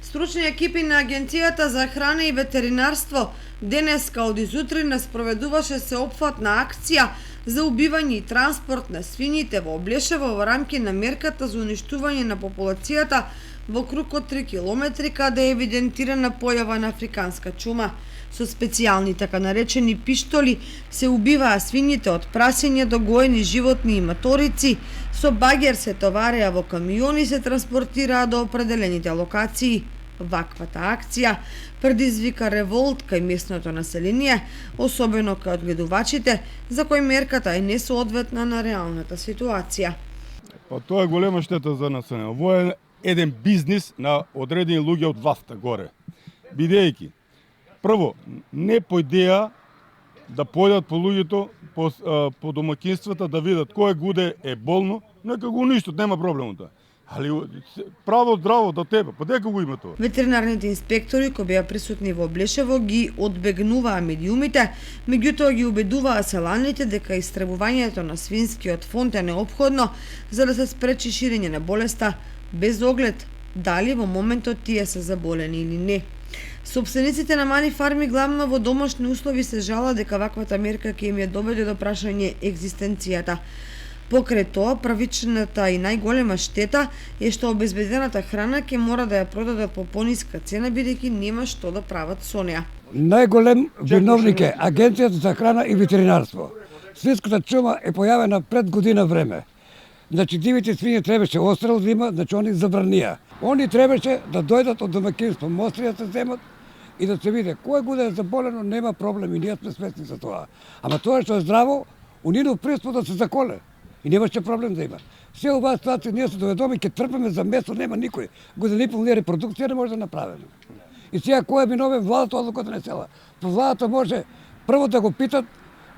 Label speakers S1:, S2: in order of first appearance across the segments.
S1: Стручни екипи на Агенцијата за храна и ветеринарство денеска од изутрина спроведуваше сеопфатна акција за убивање и транспорт на свињите во Облешево во рамки на мерката за уништување на популацијата во круг од 3 километри каде е евидентирана појава на африканска чума. Со специјални така наречени пиштоли се убиваа свињите од прасење до гоени животни и моторици, со багер се товареа во камиони и се транспортираа до определените локации. Ваквата акција предизвика револт кај местното население, особено кај одгледувачите, за кои мерката е несоодветна на реалната ситуација.
S2: Па тоа е голема штета за населението. Во е еден бизнис на одредени луѓе од власта горе. Бидејќи прво не појдеа да појдат по луѓето по домаќинствата да видат кој гуде е болно, нека го уништат, нема проблем тоа. Али право здраво до тебе, па дека го има тоа?
S1: Ветеринарните инспектори кои беа присутни во Облешево ги одбегнуваа медиумите, меѓутоа ги убедуваа селаните дека истребувањето на свинскиот фонд е неопходно за да се спречи ширење на болеста, без оглед дали во моментот тие се заболени или не. Собствениците на мали фарми главно во домашни услови се жала дека ваквата мерка ќе им ја доведе до прашање екзистенцијата. Покрај тоа, правичната и најголема штета е што обезбедената храна ќе мора да ја продадат по пониска цена бидејќи нема што да прават со неа.
S3: Најголем виновник е Агенцијата за храна и ветеринарство. Свинската чума е појавена пред година време. Значи дивите свињи требаше острел да има, значи они забранија. Они требаше да дојдат од домаќинство, мострија се земат и да се види кој гуде е заболено, нема проблем и ние сме свесни за тоа. Ама тоа што е здраво, у нивно присуство да се заколе и немаше проблем да има. Се оваа ситуација ние се доведоме ќе трпиме за месо, нема никој. Година и пол ние репродукција не може да направиме. И сега кој е виновен? Владата, одлуката не села. По владата може прво да го питат,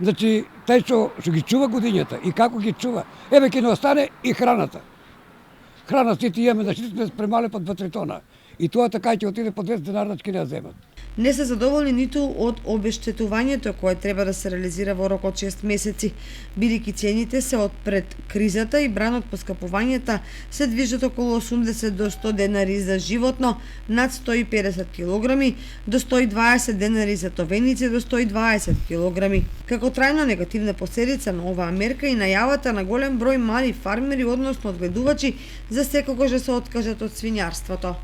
S3: значи тај што ги чува годињата и како ги чува. Еве ќе не остане и храната. Храна сите имаме, значи сме спремале по 2-3 тона. И тоа така ќе отиде по 200 денари, ќе не ја земат.
S1: Не се задоволни ниту од обештетувањето кое треба да се реализира во рок од 6 месеци, бидејќи цените се од пред кризата и бранот по скапувањата се движат околу 80 до 100 денари за животно над 150 килограми, до 120 денари за товеници до 120 килограми. Како трајно негативна последица на оваа мерка и најавата на голем број мали фармери, односно одгледувачи, за секогаш да се откажат од свињарството.